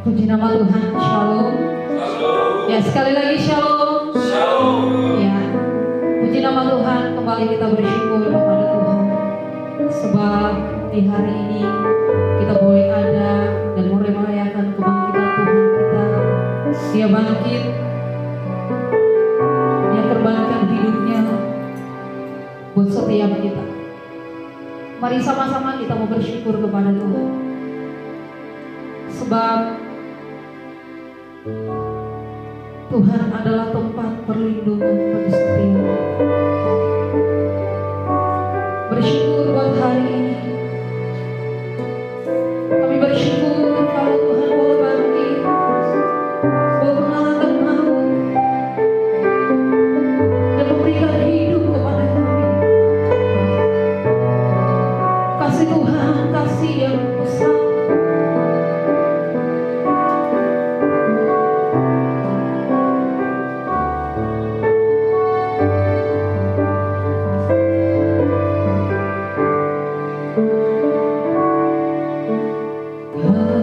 Puji nama Tuhan, Shalom. Ya, sekali lagi Shalom. Ya, puji nama Tuhan, kembali kita bersyukur kepada Tuhan. Sebab di hari ini kita boleh ada dan boleh merayakan kebangkitan Tuhan kita. Dia bangkit, Dia korbankan hidupnya buat setiap kita. Mari sama-sama kita mau bersyukur kepada Tuhan. Sebab Tuhan adalah tempat perlindungan bagi setiap kita. Bersyukur buat hari ini. Kami bersyukur kalau Tuhan boleh bangkit, boleh mengalahkan maut, dan memberikan hidup kepada kami. Kasih Tuhan, kasih yang besar. Bukan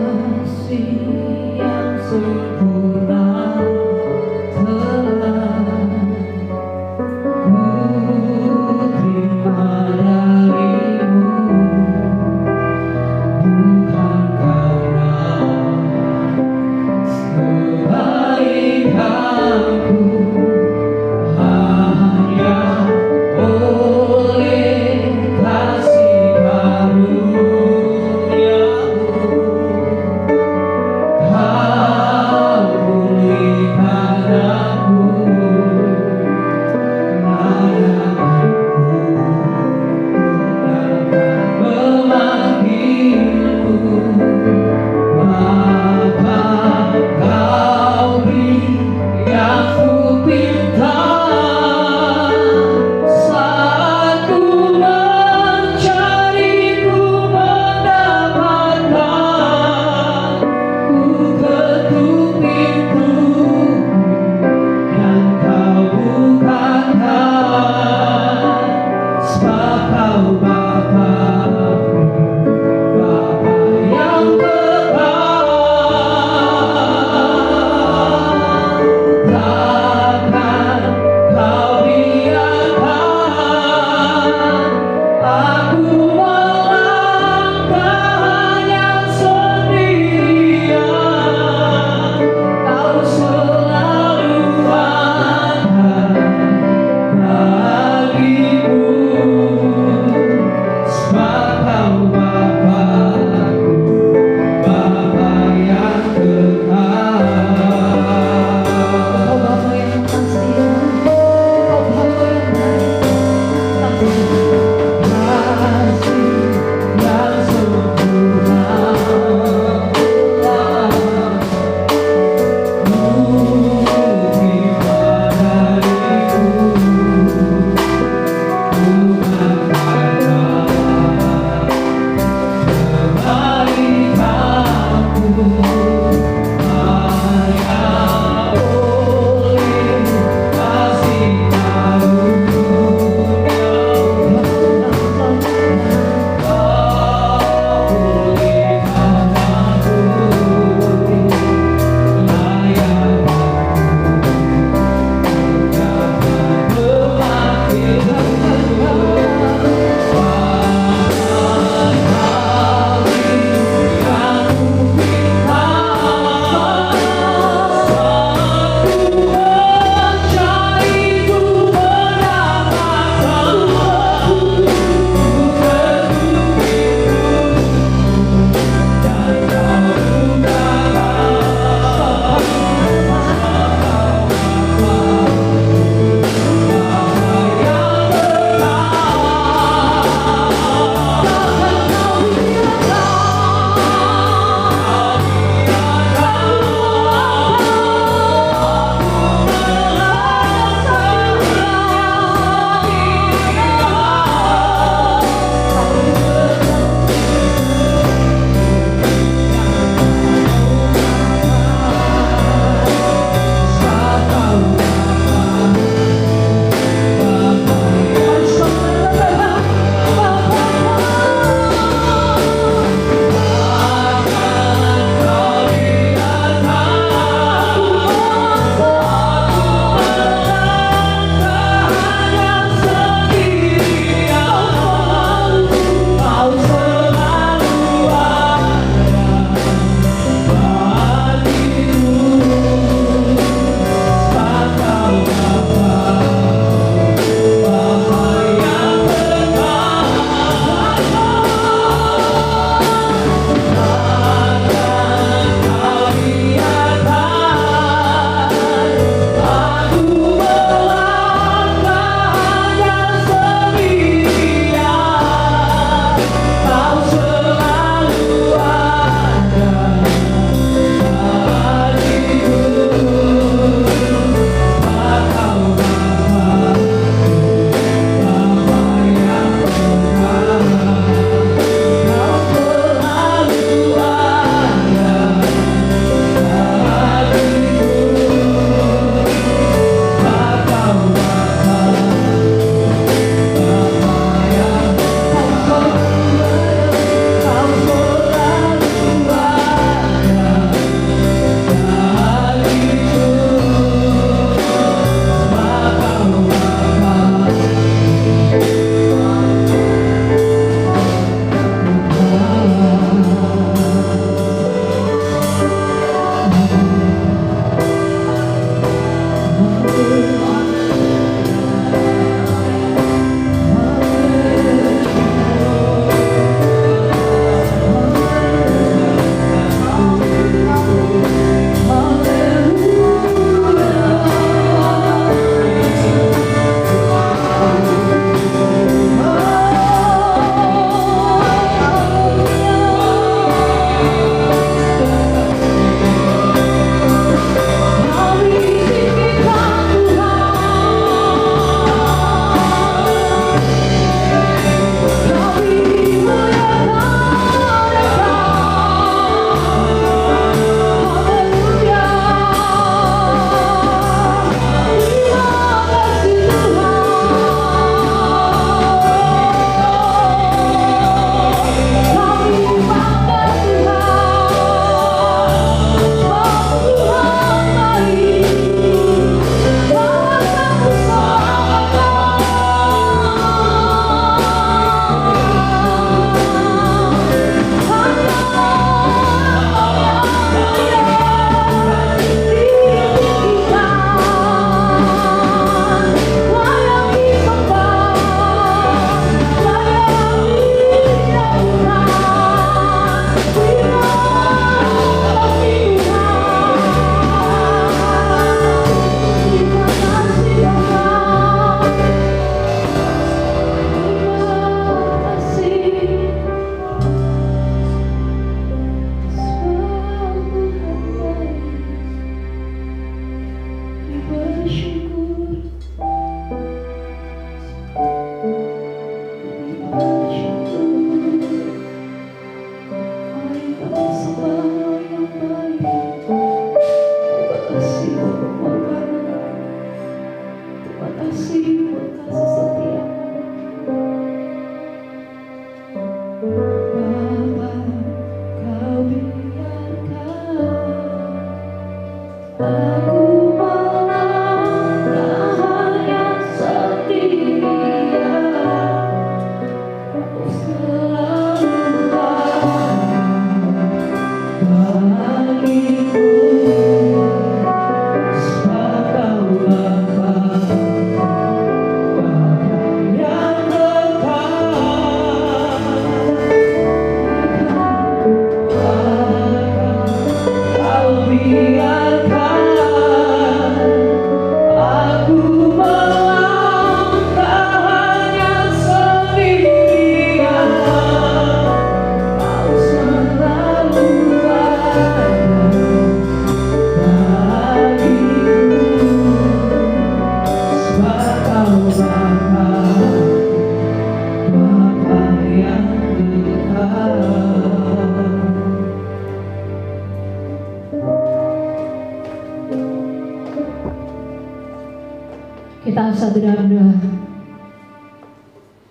kita satu dalam doa.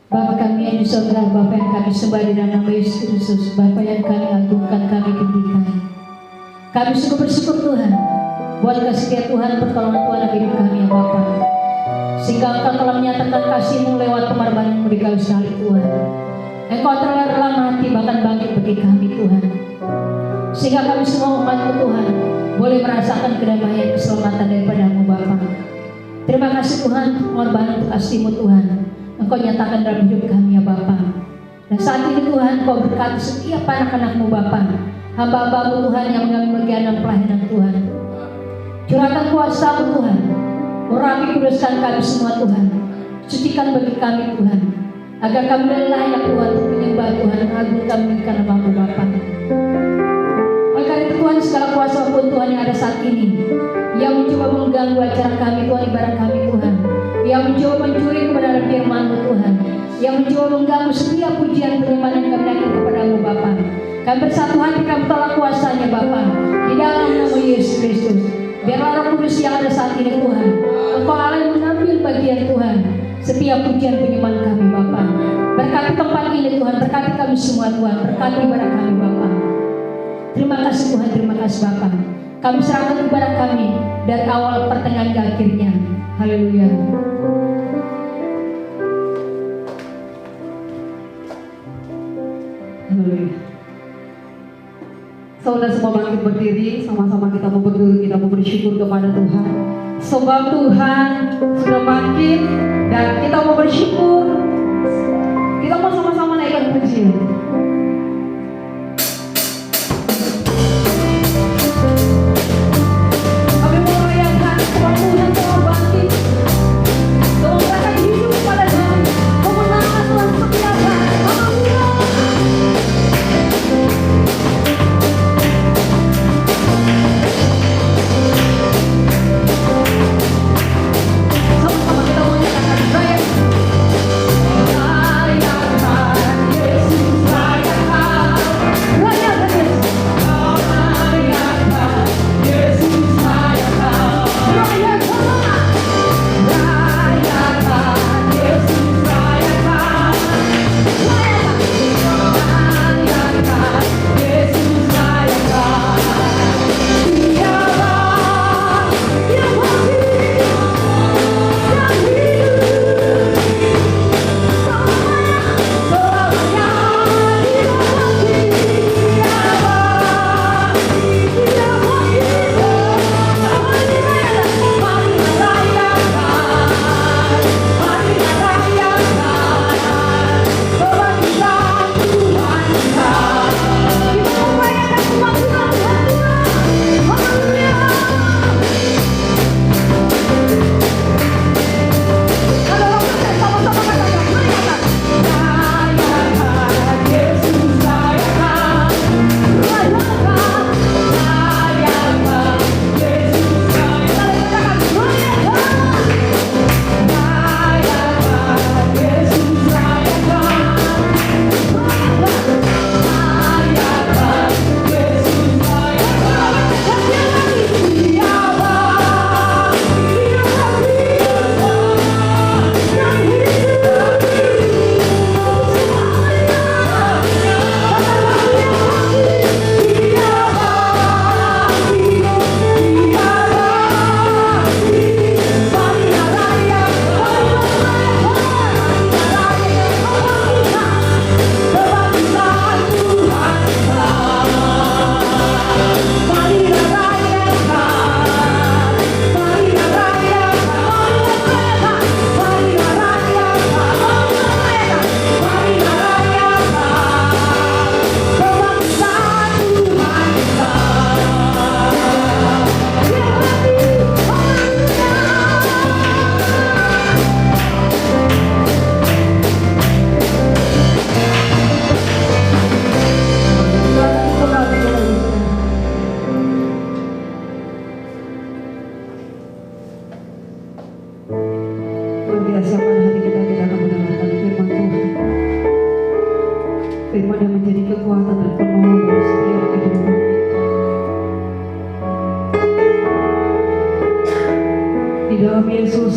Bapa kami yang di surga, Bapa yang kami sembah di dalam nama Yesus Kristus, Bapa yang kami agungkan, kami tinggikan. Kami sungguh bersyukur Tuhan buat kasih Tuhan, pertolongan Tuhan dalam hidup kami ya Bapa. Sehingga Engkau telah menyatakan kasih-Mu lewat pengorbanan-Mu di kayu salib Tuhan. Engkau telah rela mati bahkan bangkit bagi kami Tuhan. Sehingga kami semua umat-Mu Tuhan boleh merasakan kedamaian keselamatan daripada-Mu Bapa. Terima kasih Tuhan pengorbanan untuk kasih-Mu Tuhan. Engkau nyatakan dalam hidup kami ya Bapa. Dan saat ini Tuhan Engkau berkati setiap anak-anak-Mu Bapa, hamba-hamba-Mu Tuhan yang mengambil bagian dalam pelayanan Tuhan. Curahkan kuasa-Mu Tuhan, urapi kuduskan kami semua Tuhan, sucikan bagi kami Tuhan, agar kami layak Tuhan untuk menyembah Tuhan, mengagungkan meninggikan nama-Mu Bapa. Oleh karena itu Tuhan, segala kuasa pun Tuhan yang ada saat ini, yang mencoba mengganggu acara kami Tuhan, ibadah kami Tuhan, yang mencoba mencuri kebenaran firman-Mu Tuhan, yang mencoba mengganggu setiap pujian penyembahan yang kami naikkan kepada-Mu Bapa. Kami bersatu hati, kami tolak kuasanya Bapa, di dalam nama Yesus Kristus. Biarlah Roh Kudus yang ada saat ini Tuhan, Engkau Allah yang mengambil bagian Tuhan setiap pujian penyembahan kami Bapa. Berkati tempat ini Tuhan, berkati kami semua Tuhan, berkati ibadah kami Bapa. Terima kasih Tuhan, terima kasih Bapa. Kami serahkan ibadah kami dari awal pertengahan ke akhirnya. Haleluya. Haleluya. Saudara semua bangkit berdiri, sama-sama kita mau berdoa, kita mau bersyukur kepada Tuhan. Sebab Tuhan sudah bangkit dan kita mau bersyukur. Kita mau sama-sama naikkan pujian. Kami mau merayakan sebab Tuhan telah bangkit. Telah memberikan hidup kepada kami, kemenangan Tuhan setiap hari. Haleluya. Sama-sama kita mau nyatakan baik. Firman yang menjadi kekuatan dan penolong setiap kehidupan kita. Di dalam Yesus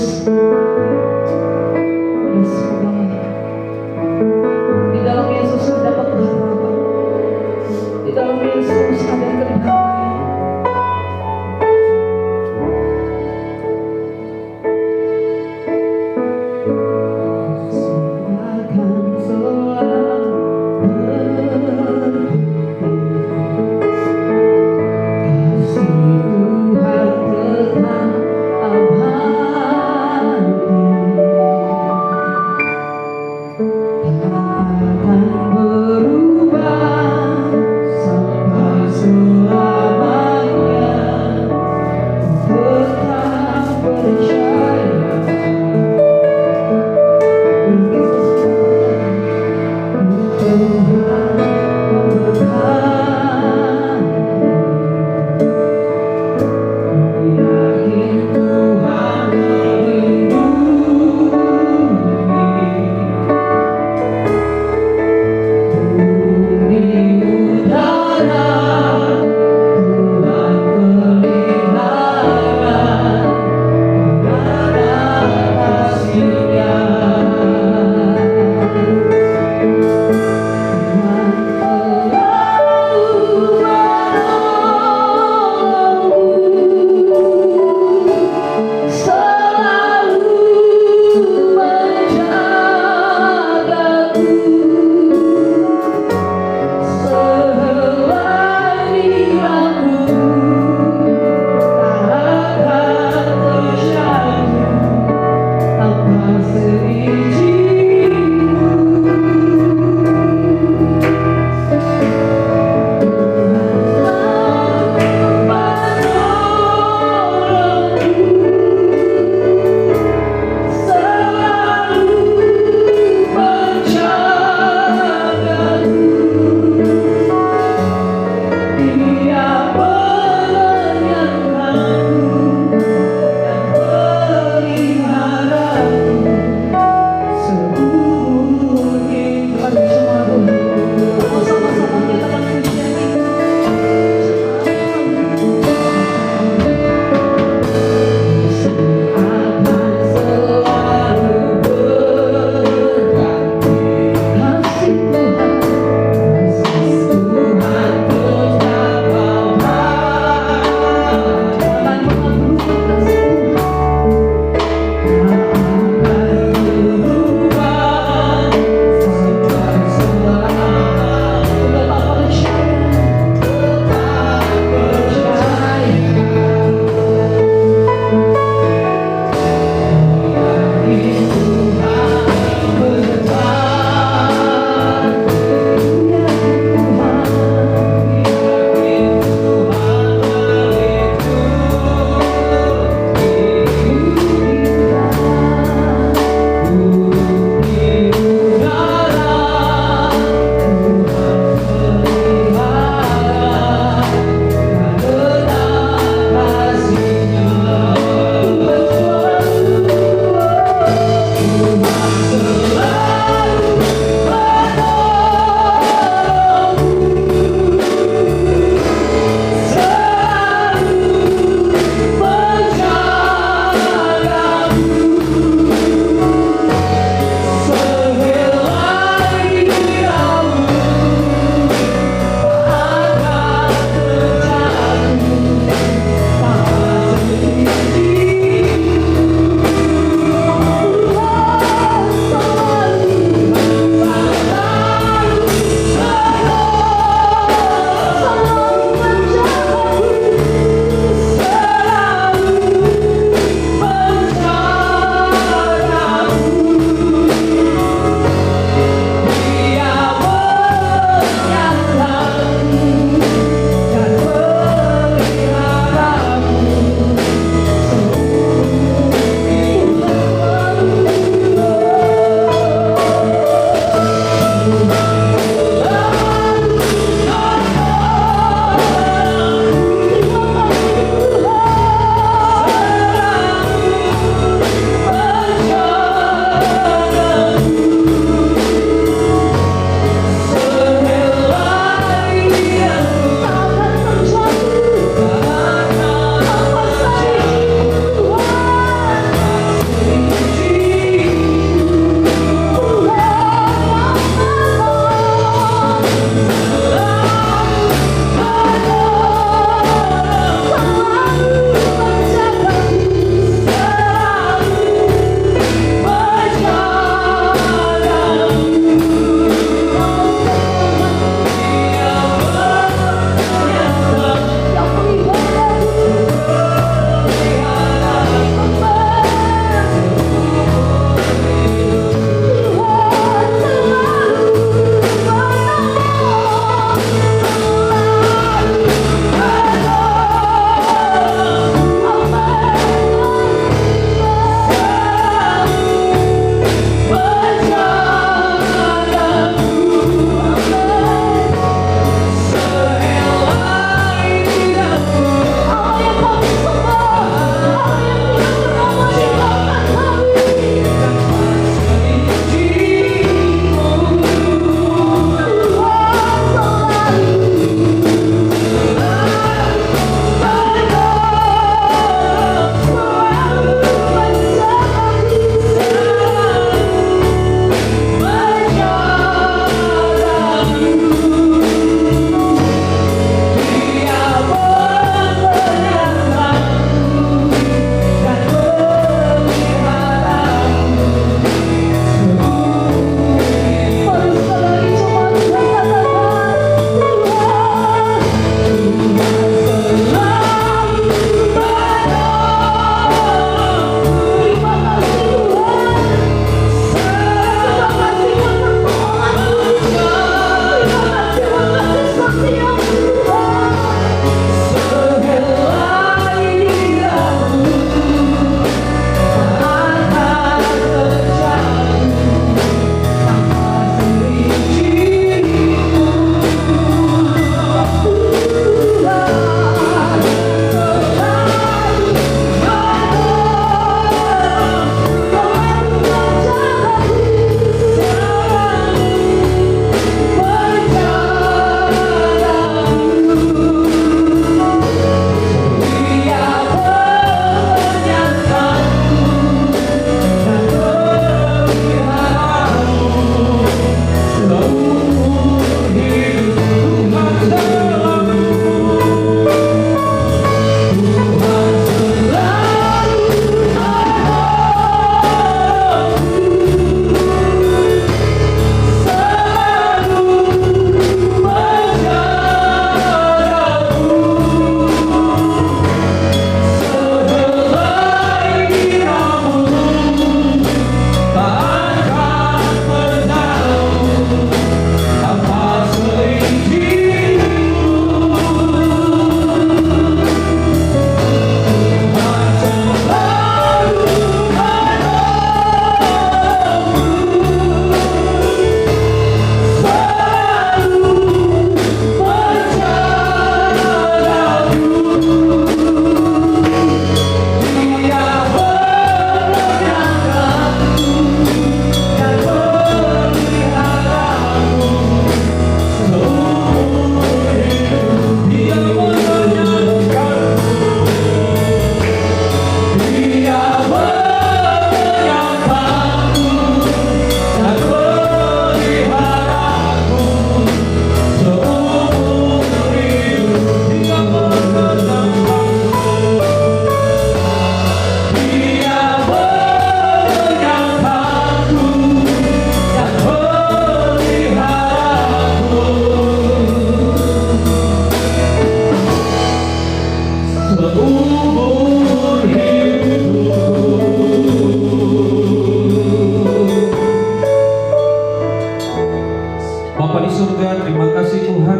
kasih Tuhan,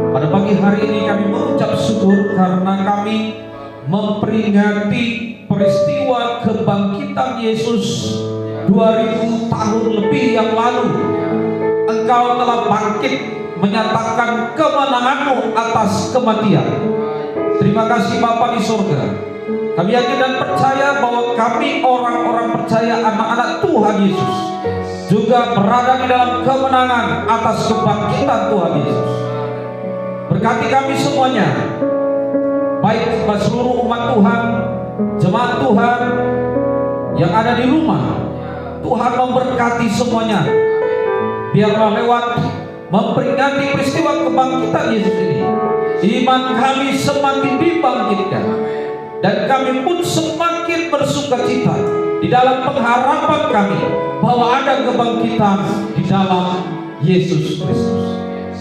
pada pagi hari ini kami mengucap syukur karena kami memperingati peristiwa kebangkitan Yesus 2000 tahun lebih yang lalu. Engkau telah bangkit menyatakan kemenangan-Mu atas kematian. Terima kasih Bapa di surga. Kami yakin dan percaya bahwa kami orang-orang percaya, anak-anak Tuhan Yesus, juga berada di dalam kemenangan atas kebangkitan Tuhan Yesus. Berkati kami semuanya, baik seluruh umat Tuhan, jemaat Tuhan yang ada di rumah. Tuhan memberkati semuanya. Biarlah lewat memperingati peristiwa kebangkitan Yesus ini, iman kami semakin dibangkitkan, dan kami pun semakin bersukacita di dalam pengharapan kami bahwa ada kebangkitan di dalam Yesus Kristus.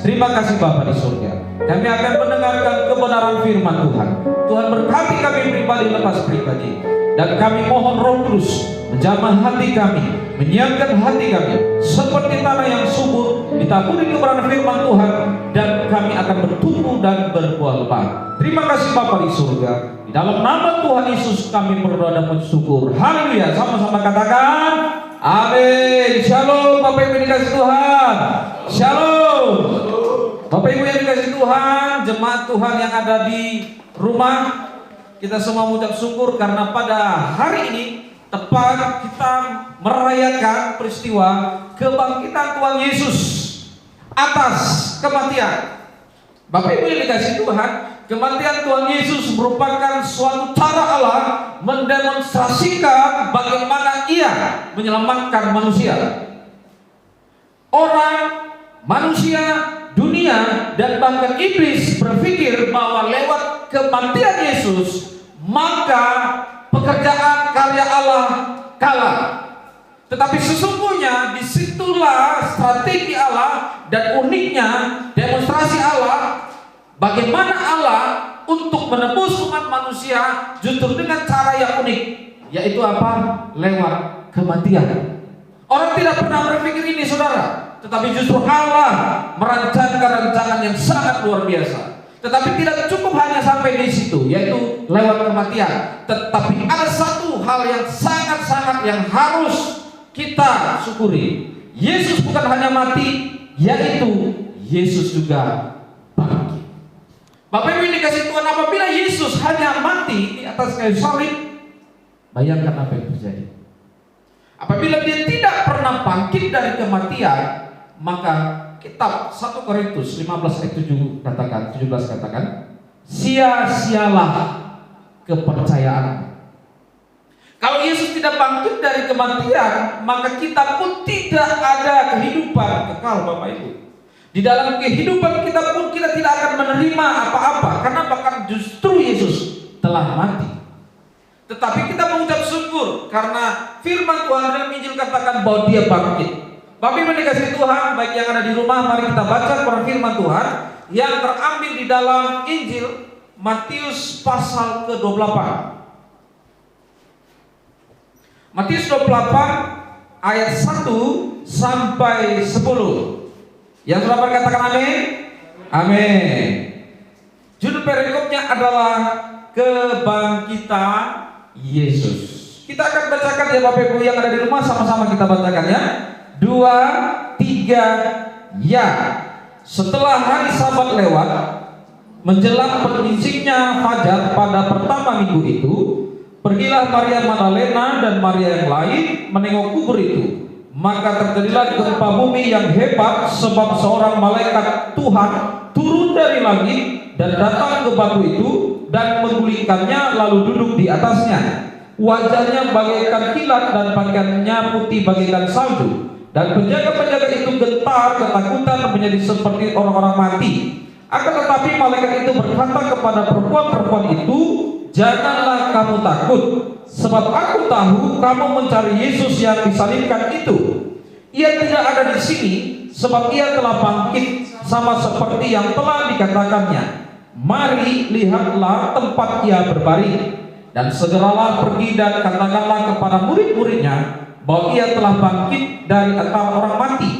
Terima kasih Bapa di surga. Kami akan mendengarkan kebenaran firman Tuhan. Tuhan berkati kami pribadi lepas pribadi, dan kami mohon Roh Kudus menjamah hati kami, menyiapkan hati kami seperti tanah yang subur, ditaburi kebenaran firman Tuhan, dan kami akan bertumbuh dan berbuah lebat. Terima kasih Bapa di surga. Di dalam nama Tuhan Yesus kami berdoa dan bersyukur. Haleluya. Sama-sama katakan amin. Shalom Bapak Ibu dikasih Tuhan. Shalom Bapak Ibu yang dikasih Tuhan, jemaat Tuhan yang ada di rumah, kita semua mengucap syukur karena pada hari ini tepat kita merayakan peristiwa kebangkitan Tuhan Yesus atas kematian. Bapak Ibu yang dikasih Tuhan, kematian Tuhan Yesus merupakan suatu cara Allah mendemonstrasikan bagaimana Ia menyelamatkan manusia. Orang, manusia, dunia, dan bahkan iblis berpikir bahwa lewat kematian Yesus maka pekerjaan karya Allah kalah. Tetapi sesungguhnya disitulah strategi Allah dan uniknya demonstrasi Allah, bagaimana Allah untuk menebus umat manusia justru dengan cara yang unik, yaitu apa? Lewat kematian. Orang tidak pernah berpikir ini saudara, tetapi justru Allah merancangkan rancangan yang sangat luar biasa. Tetapi tidak cukup hanya sampai di situ, yaitu lewat kematian. Tetapi ada satu hal yang sangat-sangat yang harus kita syukuri. Yesus bukan hanya mati, yaitu Yesus juga bangkit. Bapak Ibu yang dikasih Tuhan, apabila Yesus hanya mati di atas kayu salib, bayangkan apa yang terjadi. Apabila Dia tidak pernah bangkit dari kematian, maka kitab 1 Korintus 15 ayat 17 katakan, sia-sialah kepercayaan. Kalau Yesus tidak bangkit dari kematian, maka kita pun tidak ada kehidupan kekal Bapak Ibu. Di dalam kehidupan kita pun kita tidak akan menerima apa-apa, karena bahkan justru Yesus telah mati. Tetapi kita mengucap syukur karena firman Tuhan dalam Injil katakan bahwa Dia bangkit. Bapak Ibu dikasih Tuhan, baik yang ada di rumah, mari kita baca firman Tuhan yang terambil di dalam Injil Matius pasal ke-28. Matius 28 ayat 1 sampai 10. Yang sudah berkatakan amin? Amin. Judul perikopnya adalah kebangkitan Yesus. Kita akan bacakan ya Bapak Ibu yang ada di rumah, sama-sama kita bacakan ya. 2, 3, ya. Setelah hari Sabat lewat, menjelang penyingsingnya fajar pada pertama minggu itu, pergilah Maria Magdalena dan Maria yang lain menengok kubur itu. Maka terjadilah gempa bumi yang hebat, sebab seorang malaikat Tuhan turun dari langit dan datang ke batu itu dan menggulingkannya lalu duduk di atasnya. Wajahnya bagaikan kilat dan pakaiannya putih bagaikan salju. Dan penjaga-penjaga itu gentar ketakutan menjadi seperti orang-orang mati. Akan tetapi malaikat itu berkata kepada perempuan-perempuan itu, janganlah kamu takut, sebab aku tahu kamu mencari Yesus yang disalibkan itu. Ia tidak ada di sini, sebab ia telah bangkit sama seperti yang telah dikatakannya. Mari lihatlah tempat ia berbaring. Dan segeralah pergi dan katakanlah kepada murid-muridnya bahwa ia telah bangkit dari antara orang mati.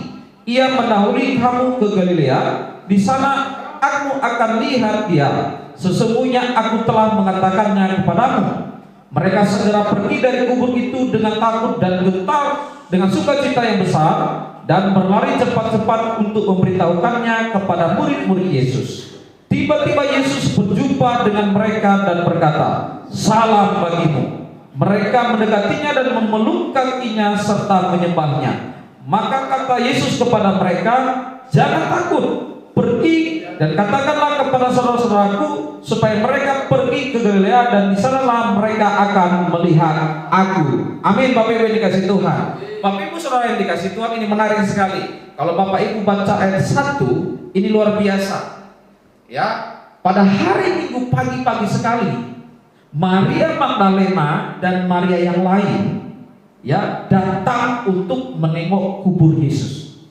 Ia mendahului kamu ke Galilea, di sana aku akan lihat dia. Sesungguhnya aku telah mengatakannya kepadamu. Mereka segera pergi dari kubur itu dengan takut dan gentar, dengan sukacita yang besar, dan berlari cepat-cepat untuk memberitahukannya kepada murid-murid Yesus. Tiba-tiba Yesus berjumpa dengan mereka dan berkata, "Salam bagimu." Mereka mendekatinya dan memeluk kakinya serta menyembahnya. Maka kata Yesus kepada mereka, "Jangan takut, pergi dan katakanlah kepada saudara-saudaraku supaya mereka pergi ke Galilea, dan di sanalah mereka akan melihat aku." Amin. Bapak Ibu yang dikasih Tuhan, Bapak Ibu saudara yang dikasih Tuhan, ini menarik sekali. Kalau Bapak Ibu baca ayat 1, ini luar biasa. Ya, pada hari Minggu pagi-pagi sekali, Maria Magdalena dan Maria yang lain ya datang untuk menengok kubur Yesus.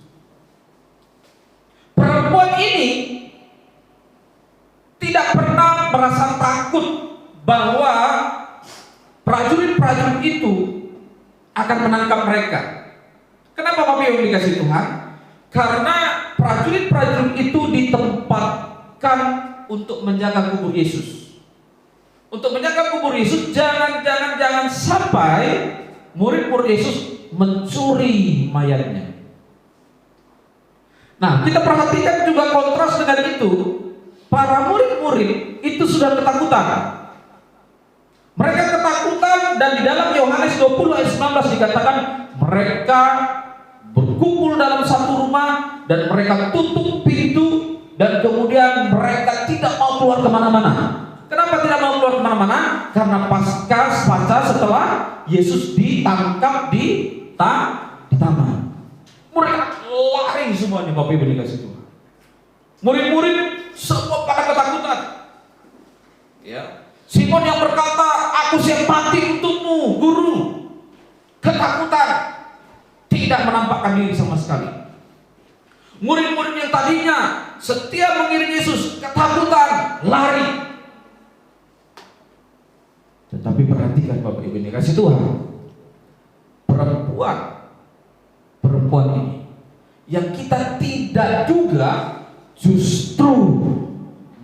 Perempuan ini tidak pernah merasa takut bahwa prajurit-prajurit itu akan menangkap mereka. Kenapa Bapak Ibu dikasih Tuhan? Karena prajurit-prajurit itu ditempatkan untuk menjaga kubur Yesus. Untuk menjaga kubur Yesus, jangan sampai murid-murid Yesus mencuri mayatnya. Nah, kita perhatikan juga kontras dengan itu. Para murid-murid itu sudah ketakutan. Mereka ketakutan, dan di dalam Yohanes 20 ayat 19 dikatakan mereka berkumpul dalam satu rumah dan mereka tutup pintu, dan kemudian mereka tidak mau keluar kemana-mana. Kenapa tidak mau keluar kemana-mana? Karena pasca setelah Yesus ditangkap di taman. Mereka lari semuanya, Bapak Ibu dikasih Tuhan. Murid-murid semua pada ketakutan. Ya. Simon yang berkata, "Aku siap mati untukmu, Guru." Ketakutan, tidak menampakkan diri sama sekali. Murid-murid yang tadinya setia mengiring Yesus, ketakutan, lari. Tetapi perhatikan Bapak Ibu dikasih Tuhan, perempuan ini yang kita tidak duga, justru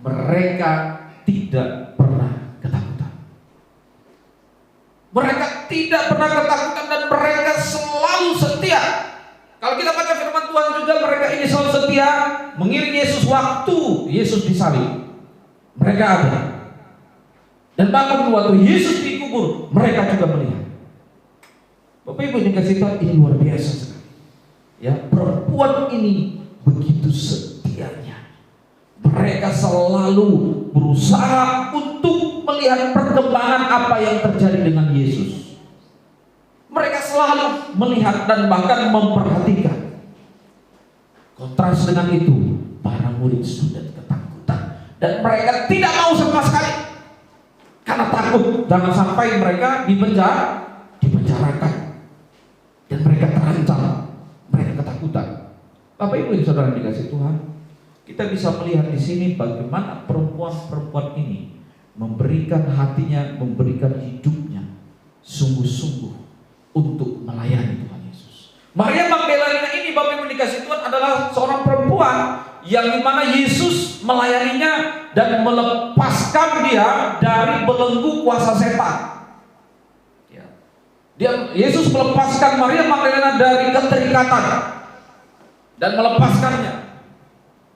mereka tidak pernah ketakutan. Mereka tidak pernah ketakutan dan mereka selalu setia. Kalau kita baca firman Tuhan juga, mereka ini selalu setia mengiring Yesus waktu Yesus disalib. Mereka ada. Dan bahkan waktu Yesus dikubur, mereka juga melihat. Bapak Ibu yang dikasih Tuhan, ini luar biasa sekali. Ya, perempuan ini begitu setianya. Mereka selalu berusaha untuk melihat perkembangan apa yang terjadi dengan Yesus. Mereka selalu melihat dan bahkan memperhatikan. Kontras dengan itu, para murid sudah ketakutan dan mereka tidak mau sama sekali. Karena takut jangan sampai mereka dipenjarakan, dan mereka terancam, mereka ketakutan. Bapak Ibu yang saudara dikasih Tuhan, kita bisa melihat di sini bagaimana perempuan-perempuan ini memberikan hatinya, memberikan hidupnya sungguh-sungguh untuk melayani Tuhan Yesus. Maria Magdalena ini, Bapak Ibu dikasih Tuhan, adalah seorang perempuan yang dimana Yesus melayaninya dan melepaskan dia dari belenggu kuasa setan. Yesus melepaskan Maria Magdalena dari keterikatan dan melepaskannya.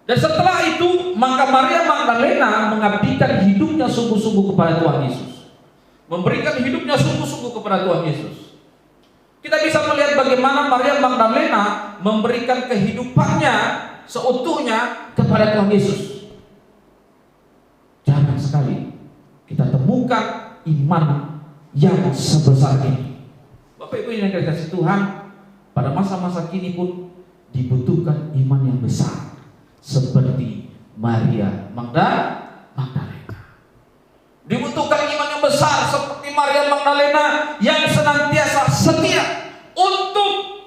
Dan setelah itu, maka Maria Magdalena mengabdikan hidupnya sungguh-sungguh kepada Tuhan Yesus, memberikan hidupnya sungguh-sungguh kepada Tuhan Yesus. Kita bisa melihat bagaimana Maria Magdalena memberikan kehidupannya seutuhnya kepada Tuhan Yesus. Jarang sekali kita temukan iman yang sebesar ini. Bapak Ibu yang dikasihi Tuhan, pada masa-masa kini pun dibutuhkan iman yang besar seperti Maria Magdalena. Dibutuhkan iman yang besar seperti Maria Magdalena yang senantiasa setia untuk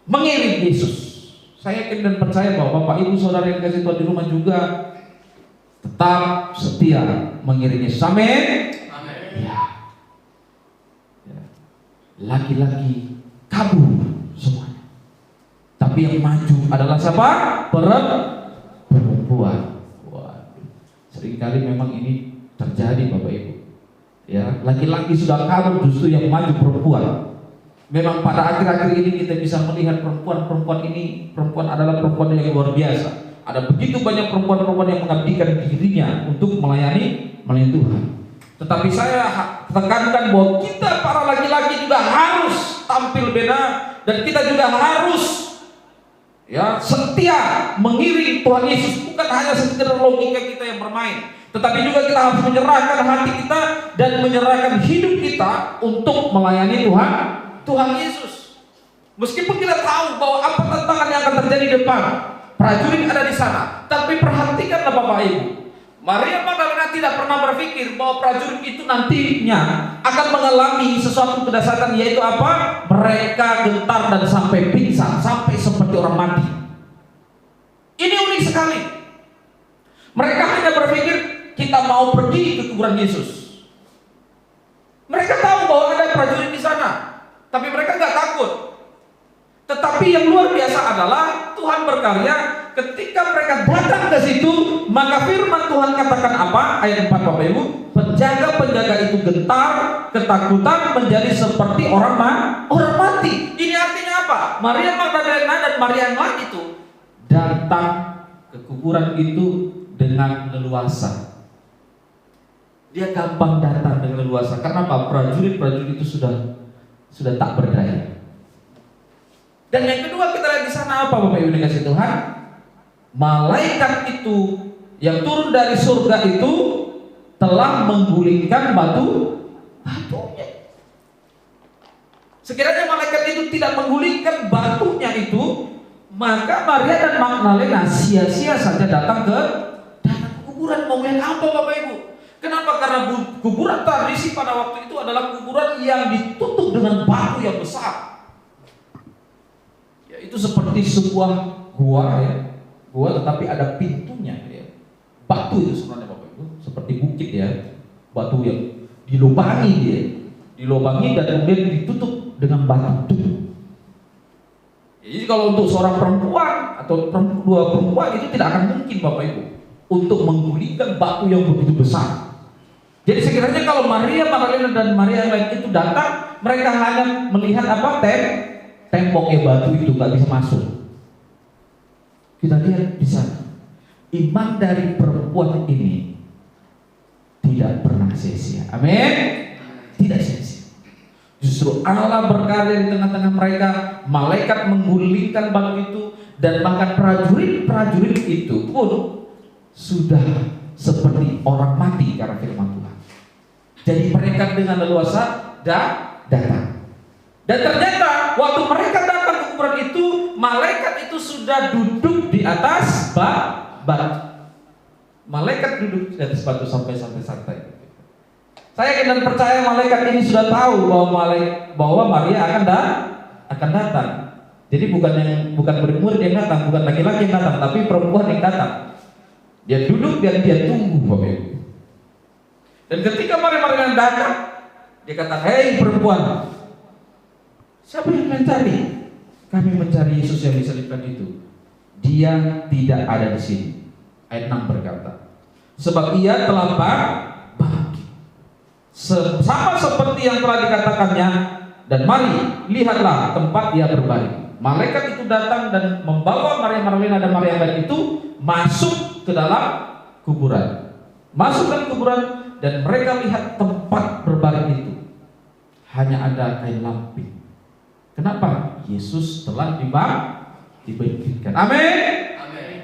mengiring Yesus. Saya yakin dan percaya bahwa Bapak Ibu Saudara yang dikasihi Tuhan di rumah juga tetap setia mengiring Yesus. Amin. Ya. Laki-laki kabur semuanya, tapi yang maju adalah siapa? Perempuan. perempuan. Waduh, seringkali memang ini terjadi Bapak Ibu. Ya, laki-laki sudah kabur, justru yang maju perempuan. Memang pada akhir-akhir ini kita bisa melihat perempuan adalah perempuan yang luar biasa. Ada begitu banyak perempuan-perempuan yang mengabdikan dirinya untuk melayani Tuhan. Tetapi saya tekankan bahwa kita para laki-laki juga harus tampil beda, dan kita juga harus setia mengiring Tuhan Yesus. Bukan hanya sekedar logika kita yang bermain, tetapi juga kita harus menyerahkan hati kita dan menyerahkan hidup kita untuk melayani Tuhan Yesus. Meskipun kita tahu bahwa apa tantangan yang akan terjadi di depan, prajurit ada di sana, tapi perhatikanlah Bapak Ibu, Maria Magdalena tidak pernah berpikir bahwa prajurit itu nantinya akan mengalami sesuatu kedahsyatan, yaitu apa? Mereka gentar dan sampai pingsan, sampai seperti orang mati. Ini unik sekali. Mereka hanya berpikir kita mau pergi ke kuburan Yesus. Mereka tahu bahwa ada prajurit di sana, tapi mereka nggak takut. Tetapi yang luar biasa adalah Tuhan berkarya ketika mereka datang ke situ, maka firman Tuhan katakan apa? Ayat 4 Bapak Ibu, penjaga-penjaga itu gentar, ketakutan, menjadi seperti orang mati. Ini artinya apa? Maria Magdalena dan Maria yang lain itu datang ke kuburan itu dengan leluasa. Dia gampang datang dengan leluasa. Karena apa? Prajurit-prajurit itu sudah tak berdaya. Dan yang kedua kita lihat di sana apa Bapak Ibu dikasih Tuhan? Malaikat itu yang turun dari surga itu telah menggulingkan batunya. Sekiranya malaikat itu tidak menggulingkan batunya itu, maka Maria dan Magdalena sia-sia saja datang ke kuburan. Mau lihat apa Bapak Ibu? Kenapa? Karena kuburan tradisi pada waktu itu adalah kuburan yang ditutup dengan batu yang besar. Itu seperti sebuah gua tetapi ada pintunya batu itu sebenarnya Bapak Ibu, seperti bukit batu yang dilubangi dan kemudian ditutup dengan batu. Jadi kalau untuk seorang perempuan atau dua perempuan itu tidak akan mungkin Bapak Ibu untuk menggulingkan batu yang begitu besar. Jadi sekiranya kalau Maria Magdalena dan Maria yang lain itu datang, mereka hanya melihat apa? Temboknya batu itu nggak bisa masuk. Kita lihat di sana, iman dari perempuan ini tidak pernah sia-sia. Amin. Tidak sia-sia. Justru Allah berkarya di tengah-tengah mereka. Malaikat menggulingkan batu itu, dan bahkan prajurit-prajurit itu pun sudah seperti orang mati karena firman Tuhan. Jadi mereka dengan leluasa datang. Dan ternyata waktu mereka datang ke kuburan itu, malaikat itu sudah duduk di atas batu. Malaikat duduk di atas batu sampai santai. Saya dan percaya malaikat ini sudah tahu bahwa Maria akan datang. Jadi bukan murid yang datang, bukan laki-laki yang datang, tapi perempuan yang datang. Dia duduk dan dia tunggu Bapak Ibu. Dan ketika Maria datang, dia kata, "Hei perempuan, siapa yang mencari? Kami mencari Yesus yang disalibkan itu. Dia tidak ada di sini." Ayat 6 berkata, "Sebab ia telah bangkit, sama seperti yang telah dikatakannya. Dan mari, lihatlah tempat dia berbaring." Malaikat itu datang dan membawa Maria Magdalena dan Maria yang lain itu masuk ke dalam kuburan. Masuk ke kuburan, dan mereka lihat tempat berbaring itu hanya ada kain lampin. Kenapa? Yesus telah dibangkitkan. Amin.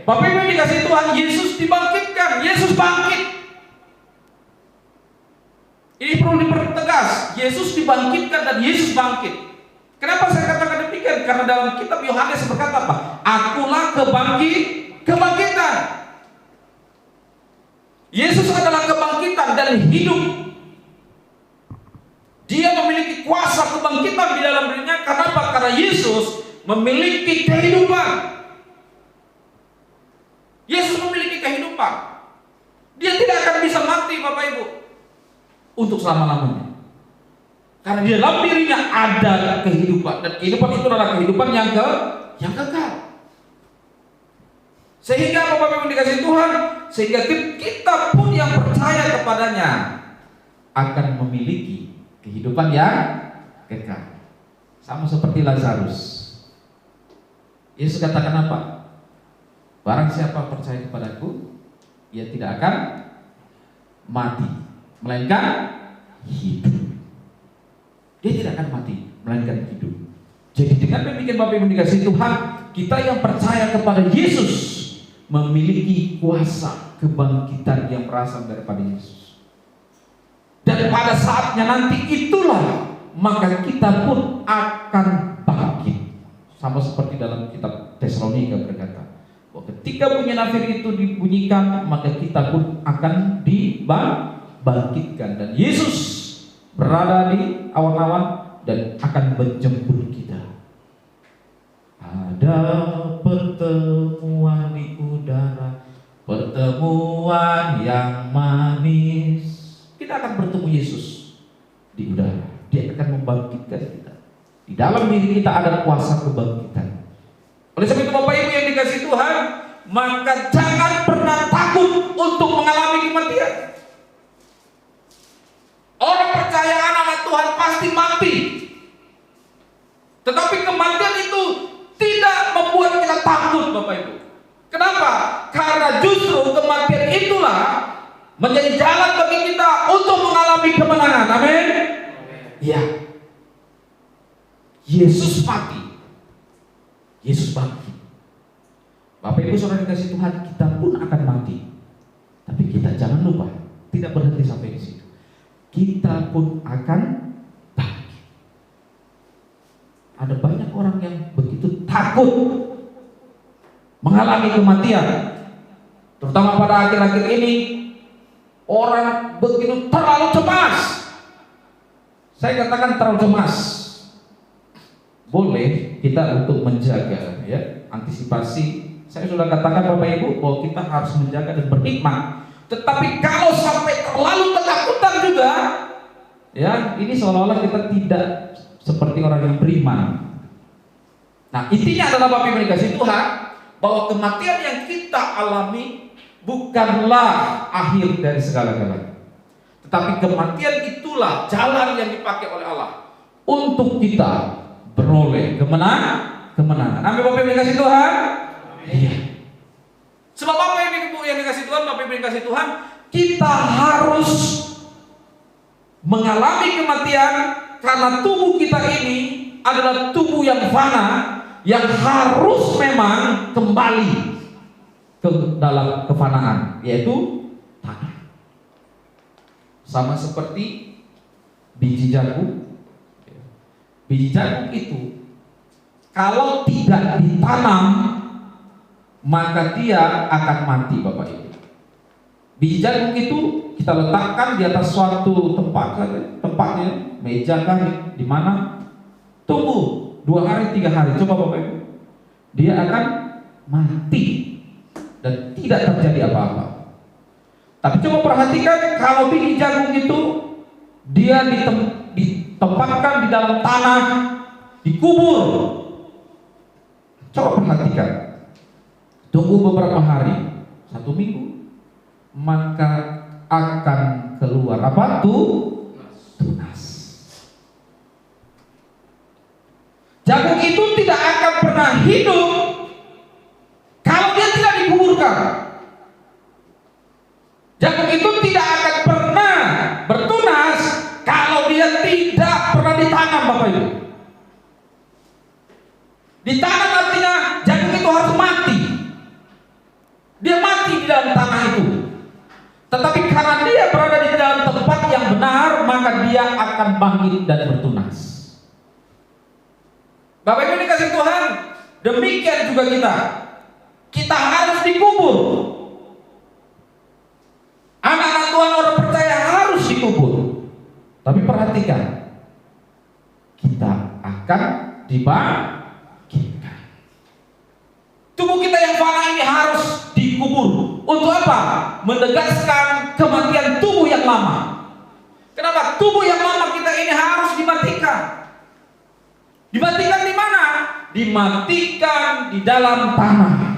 Bapak Ibu dikasih Tuhan, Yesus dibangkitkan. Yesus bangkit. Ini perlu dipertegas. Yesus dibangkitkan dan Yesus bangkit. Kenapa saya katakan demikian? Karena dalam kitab Yohanes berkata apa? Akulah kebangkitan. Yesus adalah kebangkitan dan hidup. Dia memiliki kuasa kebangkitan di dalam dirinya. Kenapa? Karena Yesus memiliki kehidupan. Yesus memiliki kehidupan. Dia tidak akan bisa mati Bapak Ibu untuk selama-lamanya. Karena di dalam dirinya ada kehidupan, dan kehidupan itu adalah kehidupan yang kekal. Sehingga apa Bapak Ibu dikasih Tuhan? Sehingga kita pun yang percaya kepadanya akan memiliki kehidupan yang kekal. Sama seperti Lazarus. Yesus katakan apa? Barang siapa percaya kepadaku, ia tidak akan mati, melainkan hidup. Dia tidak akan mati, melainkan hidup. Jadi dengan demikian Bapak Ibu dikasih Tuhan, kita yang percaya kepada Yesus memiliki kuasa kebangkitan yang berasal daripada Yesus. Dan pada saatnya nanti itulah maka kita pun akan bangkit. Sama seperti dalam kitab Tesalonika berkata, bahwa ketika bunyi nafir itu dibunyikan, maka kita pun akan dibangkitkan. Dan Yesus berada di awan-awan dan akan menjemput kita. Ada pertemuan di udara, pertemuan yang manis. Kita akan bertemu Yesus di udara. Dia akan membangkitkan kita. Di dalam diri kita ada kuasa kebangkitan. Oleh sebab itu Bapak Ibu yang dikasih Tuhan, maka jangan pernah takut untuk mengalami kematian. Orang percaya anak Tuhan pasti mati. Tetapi kematian itu tidak membuat kita takut Bapak Ibu. Kenapa? Karena justru kematian itulah menjadi jalan bagi kita untuk mengalami kemenangan. Amin. Ya. Yesus mati, Yesus bangkit. Bapak Ibu Saudara dikasih Tuhan, kita pun akan mati. Tapi kita jangan lupa, tidak berhenti sampai di situ. Kita pun akan bangkit. Ada banyak orang yang begitu takut mengalami kematian. Terutama pada akhir-akhir ini, orang begitu terlalu cemas. Saya katakan terlalu cemas. Boleh kita untuk menjaga, ya, antisipasi. Saya sudah katakan Bapak Ibu bahwa kita harus menjaga dan berhikmat. Tetapi kalau sampai terlalu ketakutan juga, ya, ini seolah-olah kita tidak seperti orang yang beriman. Nah, intinya adalah Bapak Ibu dikasih Tuhan, bahwa kematian yang kita alami bukanlah akhir dari segala-galanya. Tetapi kematian itulah jalan yang dipakai oleh Allah untuk kita beroleh kemenangan. Amin Bapak Ibu dikasih Tuhan. Iya. Sebab Bapak Ibu yang dikasih Tuhan, Bapak Ibu yang dikasih Tuhan, kita harus mengalami kematian karena tubuh kita ini adalah tubuh yang fana, yang harus memang kembali ke dalam kefanaan, yaitu tanah. Sama seperti biji jagung. Biji jagung itu kalau tidak ditanam, maka dia akan mati Bapak Ibu. Biji jagung itu kita letakkan di atas suatu tempatnya, meja kan, di mana tumbuh 2 hari 3 hari. Coba Bapak Ibu, dia akan mati dan tidak terjadi apa-apa. Tapi coba perhatikan, kalau biji jagung itu dia ditempatkan di dalam tanah, dikubur. Coba perhatikan, tunggu beberapa hari, 1 minggu, maka akan keluar apa? Tunas. Jagung itu tidak akan pernah hidup kalau dia tidak dikuburkan. Jagung itu tidak akan pernah bertunas kalau dia tidak pernah ditanam Bapak Ibu. Ditanam artinya jagung itu harus mati. Dia mati di dalam tanah itu. Tetapi karena dia berada di dalam tempat yang benar, maka dia akan bangkit dan bertunas. Bapak Ibu dikasih Tuhan, demikian juga kita. Kita harus dikubur. Anak-anak Tuhan orang percaya harus dikubur. Tapi perhatikan, kita akan dibangkitkan. Tubuh kita yang fana ini harus dikubur. Untuk apa? Menegaskan kematian tubuh yang lama. Kenapa? Tubuh yang lama kita ini harus dimatikan. Dimatikan di mana? Dimatikan di dalam tanah.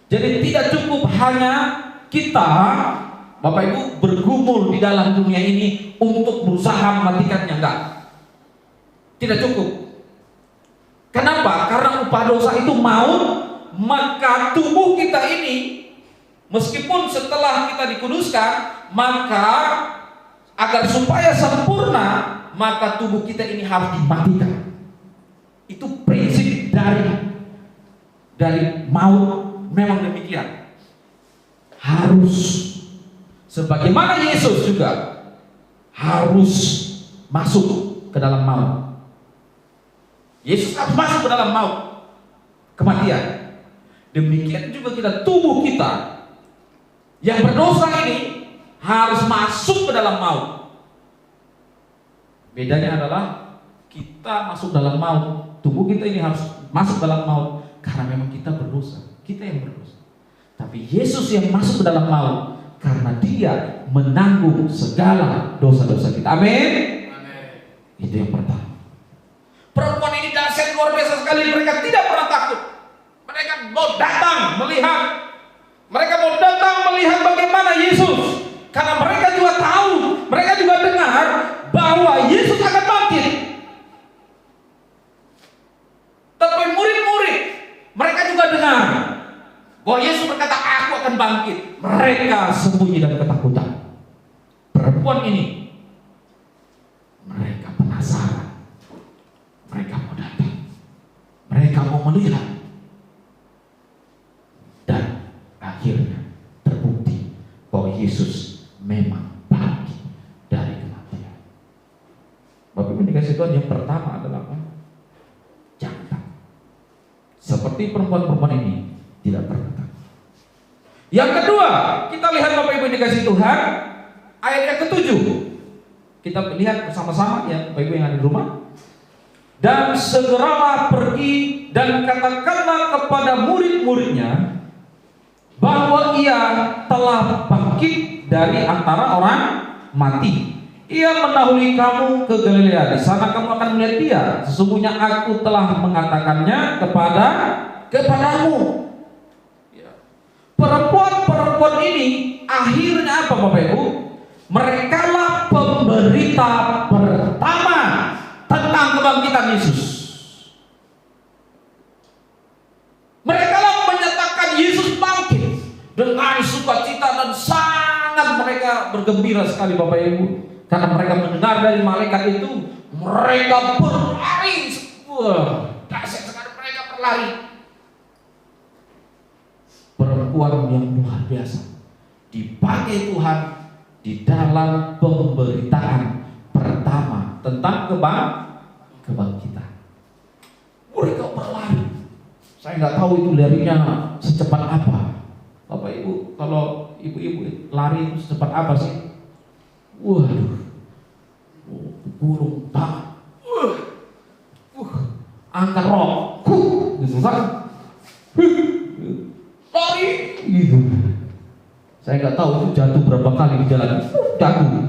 Jadi tidak cukup hanya kita, Bapak Ibu, bergumul di dalam dunia ini untuk berusaha mematikannya, enggak. Tidak cukup. Kenapa? Karena upah dosa itu maut, maka tubuh kita ini, meskipun setelah kita dikuduskan, maka agar supaya sempurna, maka tubuh kita ini harus dimatikan. Itu prinsip dari maut. Memang demikian. Harus, sebagaimana Yesus juga harus masuk ke dalam maut. Yesus harus masuk ke dalam maut, kematian. Demikian juga kita, tubuh kita yang berdosa ini harus masuk ke dalam maut. Bedanya adalah kita masuk dalam maut, tubuh kita ini harus masuk dalam maut karena memang kita berdosa. Kita yang berdosa. Tapi Yesus yang masuk ke dalam maut karena Dia menanggung segala dosa-dosa kita. Amin. Itu yang pertama. Perempuan ini dahsyat luar biasa sekali. Mereka tidak pernah takut. Mereka mau datang melihat. Mereka mau datang melihat bagaimana Yesus. Karena mereka juga tahu, mereka juga dengar bahwa Yesus akan bangkit. Tapi murid-murid, mereka juga dengar bahwa Yesus berkata, aku akan bangkit. Mereka sembunyi dalam ketakutan. Perempuan ini, mereka penasaran. Mereka mau datang. Mereka mau melihat. Dan akhirnya terbukti bahwa Yesus memang bangkit dari kematian. Bapak Ibu dikasih Tuhan, yang pertama adalah apa? Jangan takut. Seperti perempuan-perempuan ini tidak pernah takut. Yang kedua, kita lihat Bapak Ibu dikasih Tuhan, ayat yang ke-7. Kita lihat bersama-sama ya, Bapak Ibu yang ada di rumah. Dan segeralah pergi dan katakanlah kepada murid-muridnya bahwa ia telah bangkit dari antara orang mati. Ia mendahului kamu ke Galilea. Di sana kamu akan melihat dia. Sesungguhnya aku telah mengatakannya kepadamu. Perempuan-perempuan ini akhirnya apa Bapak Ibu? Mereka lah pemberita pertama tentang kebangkitan Yesus. Mereka lah menyatakan Yesus bangkit dengan sukacita dan sangat mereka bergembira sekali Bapak Ibu. Karena mereka mendengar dari malaikat itu, mereka berlari. Wah, dahsyat sekali mereka berlari. Perempuan yang luar biasa dipakai Tuhan di dalam pemberitaan pertama tentang kebangkitan. Mereka berlari. Saya nggak tahu itu larinya secepat apa. Bapak Ibu, kalau ibu-ibu lari itu secepat apa sih? Waduh, burung tak, angkat rok, gitu kan? Lari, gitu. Saya nggak tahu itu jatuh berapa kali di jalan, jatuh,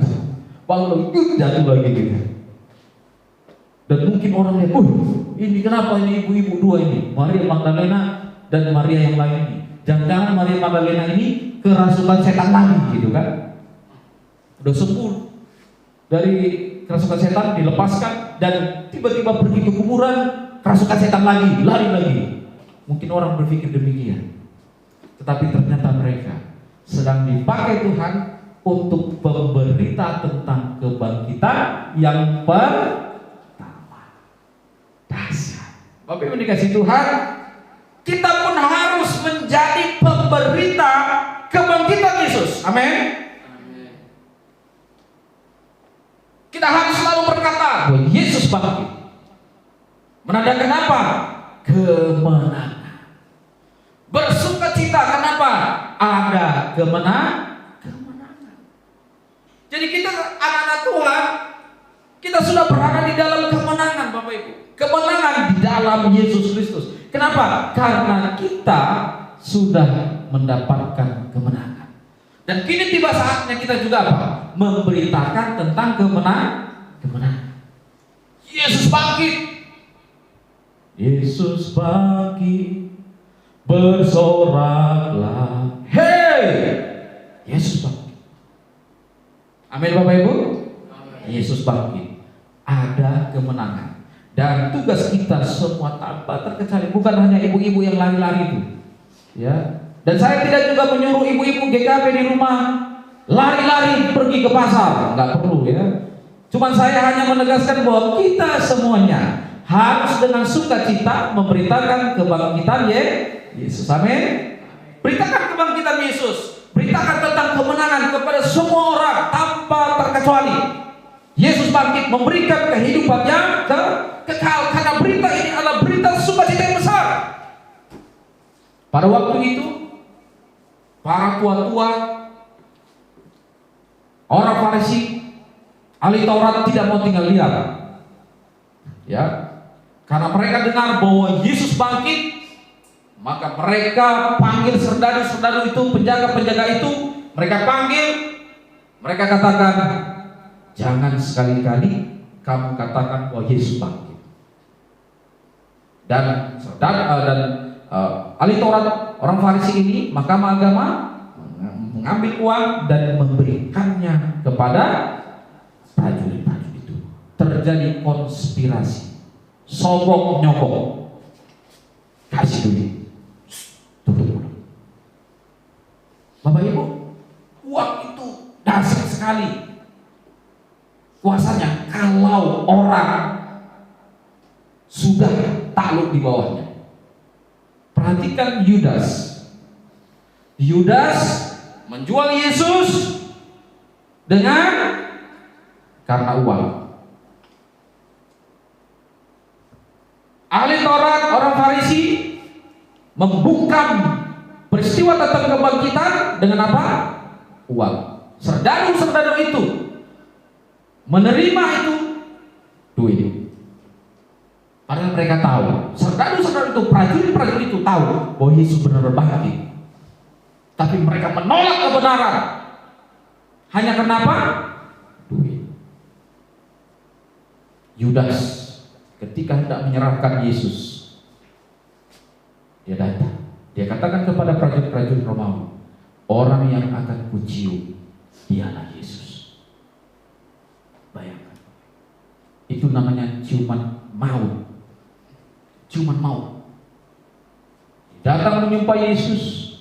bangun lagi, jatuh lagi gitu. Dan mungkin orang lihat, ini kenapa ini ibu-ibu dua ini, Maria Magdalena dan Maria yang lain ini. Jangan-jangan Maria Magdalena ini kerasukan setan lagi, gitu kan? Udah sembuh dari kerasukan setan, dilepaskan dan tiba-tiba pergi ke kuburan, kerasukan setan lagi, lari lagi. Mungkin orang berpikir demikian, tetapi ternyata mereka sedang dipakai Tuhan untuk pemberita tentang kebangkitan yang pertama. Dahsyat. Bapak Ibu dikasih Tuhan, kita pun harus menjadi pemberita kebangkitan Yesus. Amin. Kita harus selalu berkata bahwa Yesus bangkit. Menandakan apa? Kemenangan. Bersukacita, kenapa? Ada kemenangan. Jadi kita anak-anak Tuhan, kita sudah berada di dalam kemenangan Bapak Ibu. Kemenangan di dalam Yesus Kristus. Kenapa? Karena kita sudah mendapatkan kemenangan. Dan kini tiba saatnya kita juga apa? Memberitakan tentang kemenangan. Yesus bangkit. Yesus bangkit, bersoraklah adalah, hei, Yesus bangkit. Amin Bapak Ibu. Yesus bangkit. Ada kemenangan. Dan tugas kita semua tanpa terkecuali, bukan hanya ibu-ibu yang lari-lari itu. Ya. Dan saya tidak juga menyuruh ibu-ibu GKP di rumah lari-lari pergi ke pasar, nggak perlu ya. Cuman saya hanya menegaskan bahwa kita semuanya harus dengan sukacita memberitakan kebangkitan Yesus. Amin. Beritakan kebangkitan Yesus. Beritakan tentang kemenangan kepada semua orang tanpa terkecuali. Yesus bangkit memberikan kehidupan yang kekal, karena berita ini adalah berita sukacita yang besar. Pada waktu itu, para tua-tua, orang Farisi, ahli Taurat tidak mau tinggal diam. Ya, karena mereka dengar bahwa Yesus bangkit, maka mereka panggil serdadu-serdadu itu, penjaga-penjaga itu, mereka panggil, mereka katakan, jangan sekali-kali kamu katakan bahwa Yesus bangkit. Dan ahli Taurat, orang Farisi ini, mahkamah agama, mengambil uang dan memberikannya kepada prajurit-prajurit itu. Terjadi konspirasi, sogok nyogok, kasih duit, tutup mulut. Bapak Ibu, uang itu dahsyat sekali kuasanya kalau orang sudah takluk di bawahnya. Perhatikan Yudas. Yudas menjual Yesus karena uang. Ahli Taurat, orang Farisi membungkam peristiwa tentang kebangkitan dengan apa? Uang. Serdadu-serdadu itu menerima itu duit. Padahal mereka tahu, serdadu-serdadu itu, prajurit-prajurit itu tahu bahwa Yesus benar-benar bangkit. Tapi mereka menolak kebenaran. Hanya kenapa? Duit. Yudas ketika hendak menyerahkan Yesus, dia datang. Dia katakan kepada prajurit-prajurit Romawi, orang yang akan kucium, dialah Yesus. Bayangkan. Itu namanya ciuman maut. Ciuman maut. Datang menyumpah Yesus,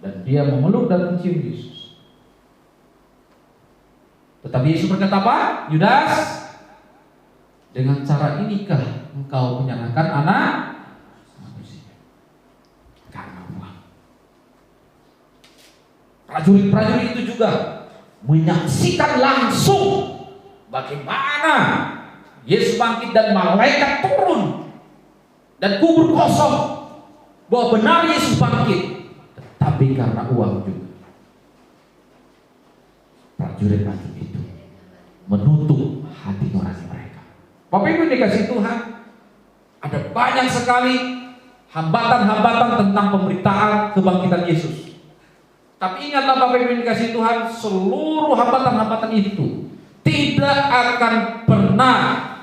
dan dia memeluk dan mencium Yesus. Tetapi Yesus berkata apa? Yudas, dengan cara inikah engkau menyerahkan anak manusia? Karena uang. Prajurit-prajurit itu juga menyaksikan langsung bagaimana Yesus bangkit dan malaikat turun dan kubur kosong, bahwa benar Yesus bangkit, tetapi karena uang juga. Prajurit-prajurit itu menutup hati nurani mereka. Bapak Ibu dikasih Tuhan, ada banyak sekali hambatan-hambatan tentang pemberitaan kebangkitan Yesus. Tapi ingatlah Bapak Ibu dikasih Tuhan, seluruh hambatan-hambatan itu tidak akan pernah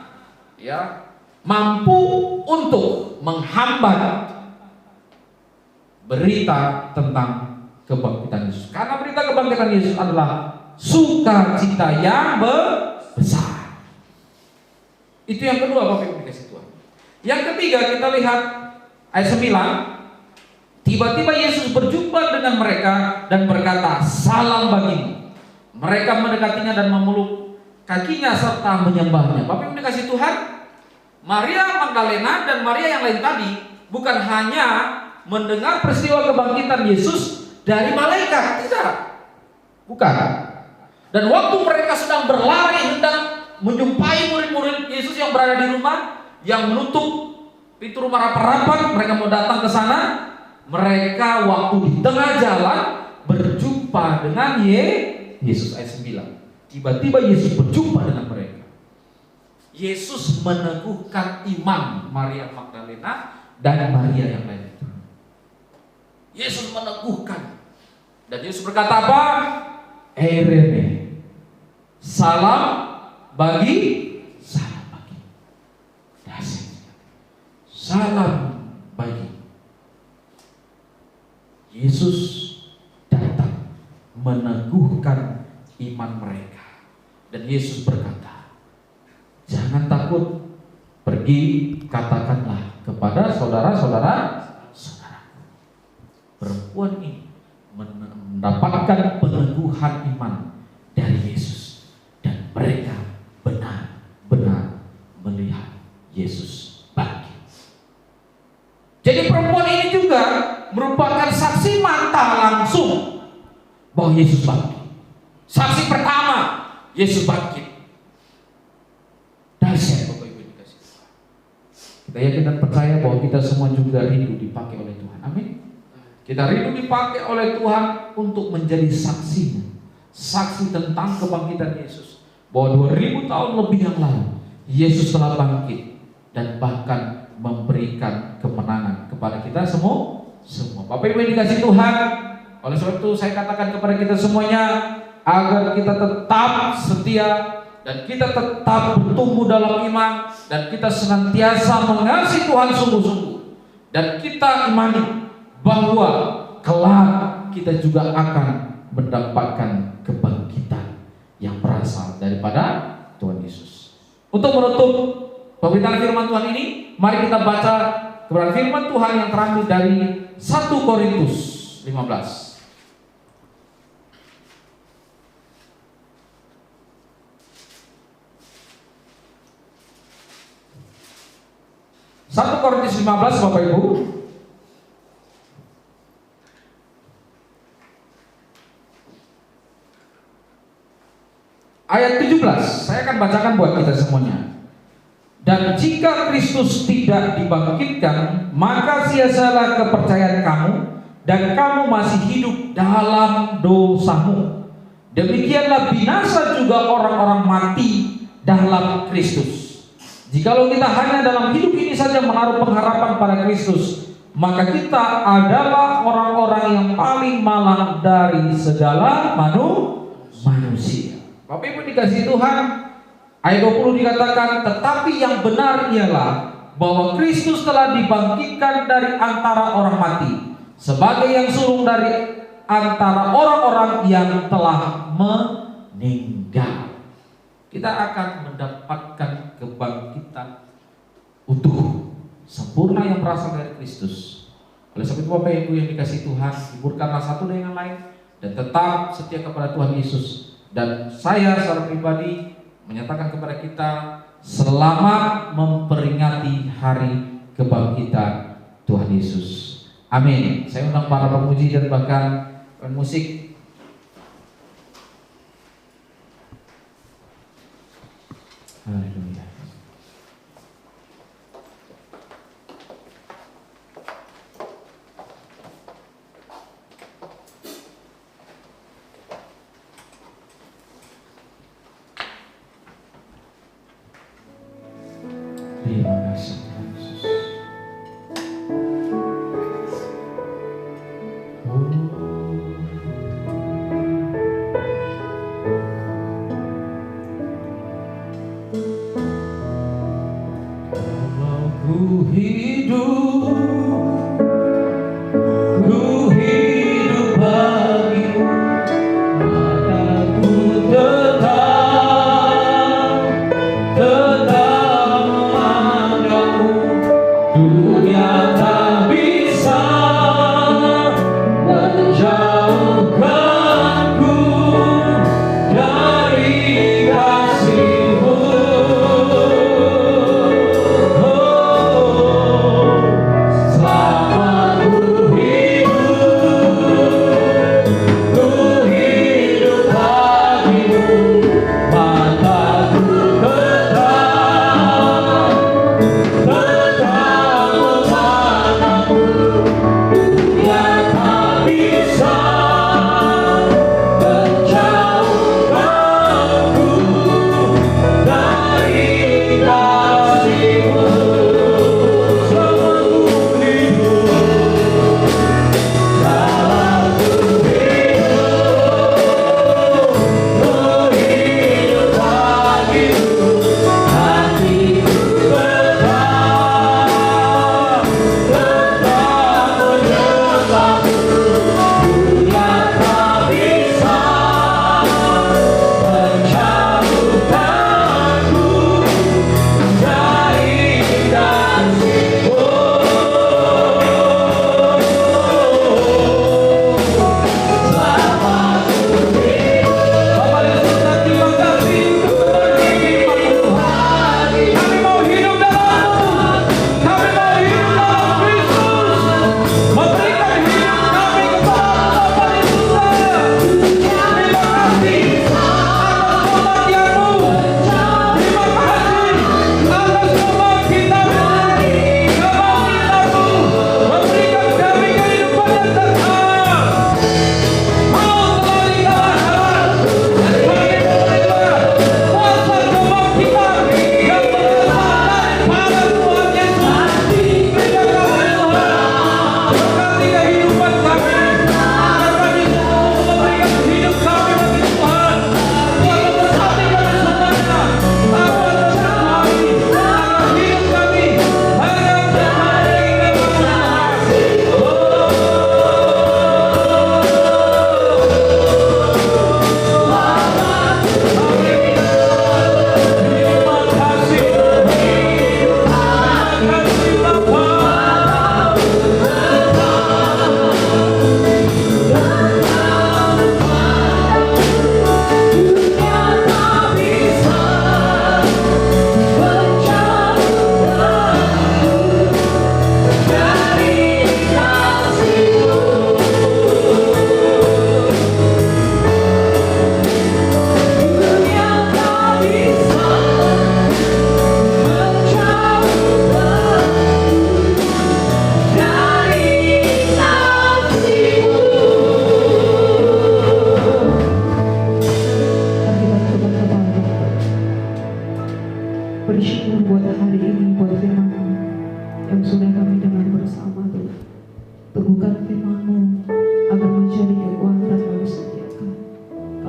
mampu untuk menghambat berita tentang kebangkitan Yesus. Karena berita kebangkitan Yesus adalah sukacita yang besar. Itu yang kedua Bapak Ibu dikasih Tuhan. Yang ketiga kita lihat ayat 9. Tiba-tiba Yesus berjumpa dengan mereka dan berkata, salam bagimu. Mereka mendekatinya dan memeluk kakinya serta menyembahnya. Bapak Ibu dikasih Tuhan, Maria Magdalena dan Maria yang lain tadi bukan hanya mendengar peristiwa kebangkitan Yesus dari malaikat, tidak, bukan. Dan waktu mereka sedang berlari hendak menjumpai murid-murid Yesus yang berada di rumah, yang menutup pintu rumah rapat-rapat, mereka mau datang ke sana. Mereka waktu di tengah jalan berjumpa dengan Yesus. Ayat 9. Tiba-tiba Yesus berjumpa dengan mereka. Yesus meneguhkan iman Maria Magdalena dan Maria yang lain itu. Yesus meneguhkan. Dan Yesus berkata apa? Erene. Salam bagi. Salam bagi. Yesus meneguhkan iman mereka. Dan Yesus berkata, jangan takut, pergi katakanlah kepada saudara-saudara. Perempuan ini mendapatkan peneguhan iman dari Yesus, dan mereka benar-benar melihat Yesus bangkit. Jadi perempuan ini juga merupakan saksi mata langsung bahwa Yesus bangkit. Saksi pertama, Yesus bangkit. Dahsyat Bapak Ibu dikasih Tuhan. Kita yakin dan percaya bahwa kita semua juga rindu dipakai oleh Tuhan. Amin. Kita rindu dipakai oleh Tuhan untuk menjadi saksinya, saksi tentang kebangkitan Yesus, bahwa 2000 tahun lebih yang lalu Yesus telah bangkit dan bahkan memberikan kemenangan kepada kita semua. Bapak Ibu yang dikasih Tuhan, oleh sebab itu saya katakan kepada kita semuanya, agar kita tetap setia dan kita tetap bertumbuh dalam iman, dan kita senantiasa mengasihi Tuhan sungguh-sungguh, dan kita imani bahwa kelak kita juga akan mendapatkan kebangkitan yang berasal daripada Tuhan Yesus. Untuk menutup pemberitaan firman Tuhan ini, mari kita baca kebenaran firman Tuhan yang terambil dari 1 Korintus 15. 1 Korintus 15 Bapak Ibu. Ayat 17, saya akan bacakan buat kita semuanya. Dan jika Kristus tidak dibangkitkan, maka sia-sialah kepercayaan kamu, dan kamu masih hidup dalam dosamu. Demikianlah binasa juga orang-orang mati dalam Kristus. Jikalau kita hanya dalam hidup ini saja menaruh pengharapan pada Kristus, maka kita adalah orang-orang yang paling malang dari segala manusia. Bapak Ibu dikasih Tuhan, ayat 20 dikatakan, tetapi yang benar ialah bahwa Kristus telah dibangkitkan dari antara orang mati, sebagai yang sulung dari antara orang-orang yang telah meninggal. Kita akan mendapatkan kebangkitan utuh, sempurna yang berasal dari Kristus. Oleh sebab itu Bapak Ibu yang dikasih Tuhan, hiburkanlah satu dengan yang lain, dan tetap setia kepada Tuhan Yesus. Dan saya secara pribadi menyatakan kepada kita, selamat memperingati hari kebangkitan Tuhan Yesus. Amin. Saya undang para pemuji dan bahkan musik. Haleluya. Terima kasih Yesus. Kalau ku hidup bagimu, maka ku tetap menganggapmu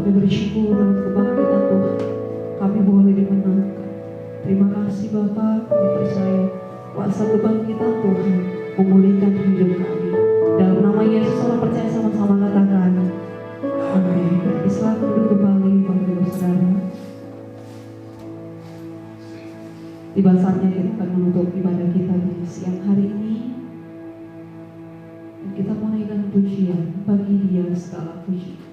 Kami bersyukur dalam kebangkitan Tuhan, kami boleh dimenangkan. Terima kasih Bapa, kami percaya kuasa kebangkitan Tuhan memulihkan hidup kami. Dalam nama Yesus orang percaya sama-sama katakan amin. Islam duduk kembali Bapak Ibu Saudara. Tiba saatnya kita akan menutup ibadah kita di siang hari ini. Dan kita menaikkan pujian bagi Dia segala puji.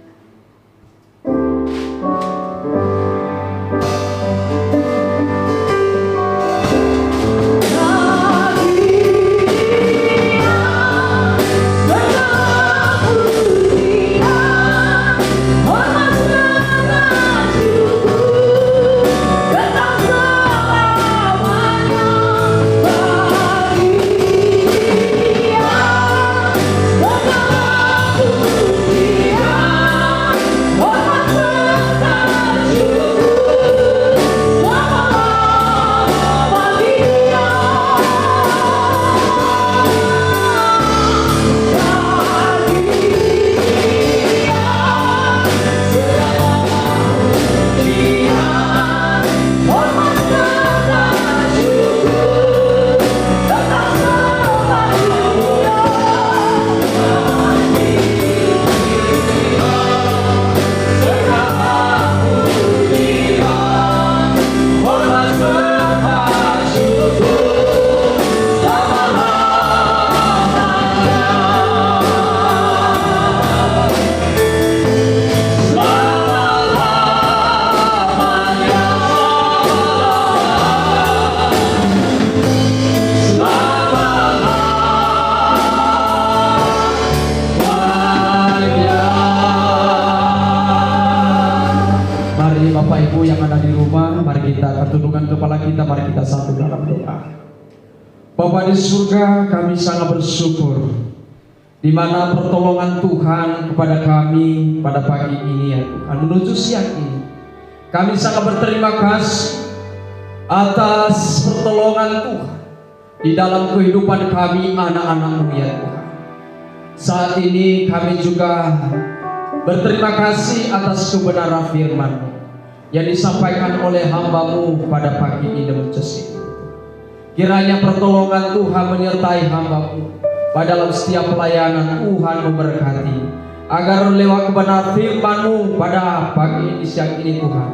Mari kita satu dalam doa. Bapa di surga, kami sangat bersyukur di mana pertolongan Tuhan kepada kami pada pagi ini ya Tuhan, menuju siang ini. Kami sangat berterima kasih atas pertolongan Tuhan di dalam kehidupan kami anak-anak-Mu ya Tuhan. Saat ini kami juga berterima kasih atas kebenaran firman-Mu yang disampaikan oleh hamba-Mu pada pagi ini demi ini. Kiranya pertolongan Tuhan menyertai hamba-Mu pada dalam setiap pelayanan. Tuhan memberkati agar lewat kebenaran firman-Mu pada pagi ini siang ini Tuhan,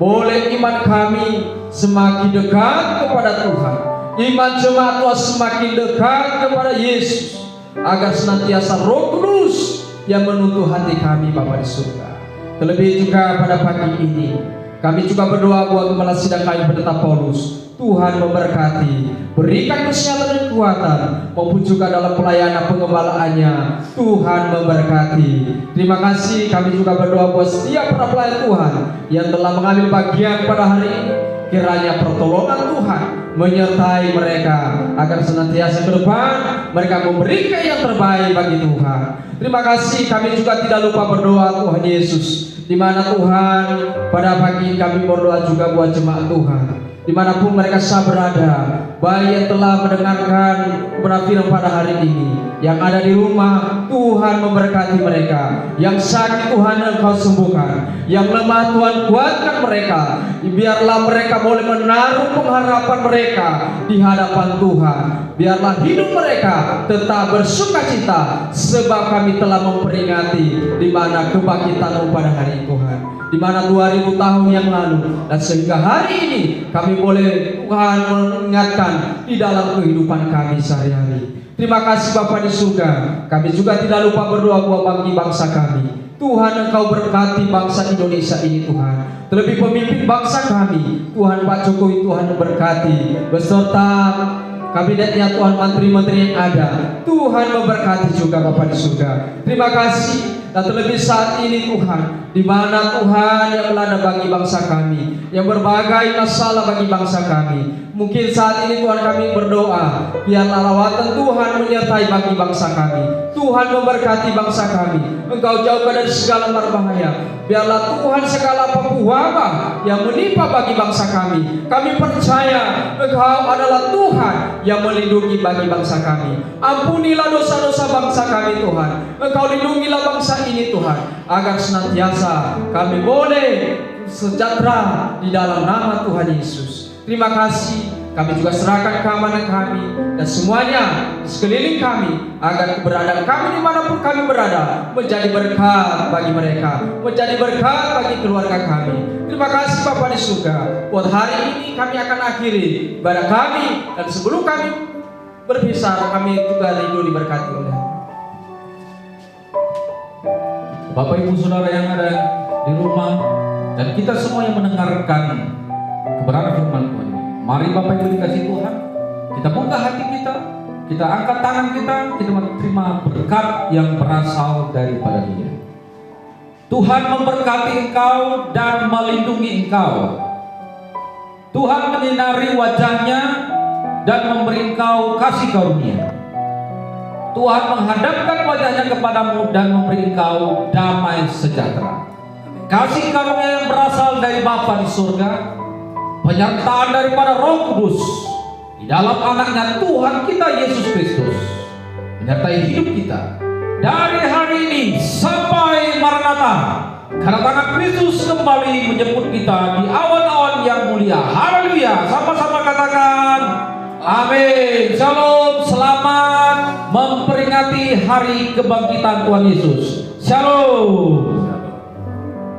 boleh iman kami semakin dekat kepada Tuhan, iman jemaat Tuhan semakin dekat kepada Yesus, agar senantiasa Roh Kudus yang menuntun hati kami Bapa di surga. Terlebih juga pada pagi ini kami juga berdoa buat Kepala Sidang kami Pendeta Paulus. Tuhan memberkati, berikan kesehatan dan kekuatan, maupun juga dalam pelayanan pengembalaannya. Tuhan memberkati. Terima kasih. Kami juga berdoa buat setiap para pelayan Tuhan yang telah mengambil bagian pada hari ini. Kiranya pertolongan Tuhan menyertai mereka agar senantiasa ke depan mereka memberikan yang terbaik bagi Tuhan. Terima kasih. Kami juga tidak lupa berdoa Tuhan Yesus, di mana Tuhan pada pagi kami berdoa juga buat jemaat Tuhan dimanapun mereka berada, baik yang telah mendengarkan kebenaran pada hari ini, yang ada di rumah. Tuhan memberkati mereka. Yang sakit Tuhan Engkau sembuhkan, yang lemah Tuhan kuatkan mereka. Biarlah mereka boleh menaruh pengharapan mereka di hadapan Tuhan. Biarlah hidup mereka tetap bersukacita, sebab kami telah memperingati di mana kebangkitan-Mu pada hari Tuhan, di mana 2000 tahun yang lalu, dan sehingga hari ini kami boleh Tuhan mengingatkan di dalam kehidupan kami sehari-hari. Terima kasih Bapa di surga. Kami juga tidak lupa berdoa buat bagi bangsa kami. Tuhan Engkau berkati bangsa Indonesia ini Tuhan, terlebih pemimpin bangsa kami Tuhan, Pak Jokowi Tuhan berkati beserta kabinetnya Tuhan, menteri-menteri yang ada. Tuhan memberkati juga Bapa di surga. Terima kasih. Dan terlebih saat ini Tuhan, di mana Tuhan yang melanda bagi bangsa kami, yang berbagai masalah bagi bangsa kami. Mungkin saat ini Tuhan kami berdoa, biarlah lawatan Tuhan menyertai bagi bangsa kami. Tuhan memberkati bangsa kami. Engkau jauhkan dari segala berbahaya. Biarlah Tuhan segala wabah yang menimpa bagi bangsa kami. Kami percaya Engkau adalah Tuhan yang melindungi bagi bangsa kami. Ampunilah dosa-dosa bangsa kami Tuhan. Engkau lindungilah bangsa kasih ini Tuhan, agar senantiasa kami boleh sejahtera di dalam nama Tuhan Yesus. Terima kasih. Kami juga serahkan keamanan kami dan semuanya di sekeliling kami, agar keberadaan kami dimanapun kami berada menjadi berkat bagi mereka, menjadi berkat bagi keluarga kami. Terima kasih Bapa di surga. Buat hari ini kami akan akhiri ibadah kami, dan sebelum kami berpisah, kami juga rindu diberkati oleh Bapak Ibu Saudara yang ada di rumah, dan kita semua yang mendengarkan kebenaran firman Tuhan. Mari Bapak Ibu dikasih Tuhan, kita buka hati kita angkat tangan kita menerima berkat yang berasal daripada Dia. Tuhan memberkati engkau dan melindungi engkau. Tuhan menyinari wajahnya dan memberi engkau kasih karunia. Tuhan menghadapkan wajahnya kepadamu dan memberi engkau damai sejahtera. Kasih karunia yang berasal dari Bapa di surga, penyertaan daripada Roh Kudus di dalam anaknya Tuhan kita Yesus Kristus menyertai hidup kita dari hari ini sampai Maranatha, kedatangan Kristus kembali menjemput kita di awan-awan yang mulia. Haleluya, sama-sama katakan amin. Shalom, selamat memperingati hari kebangkitan Tuhan Yesus. Shalom.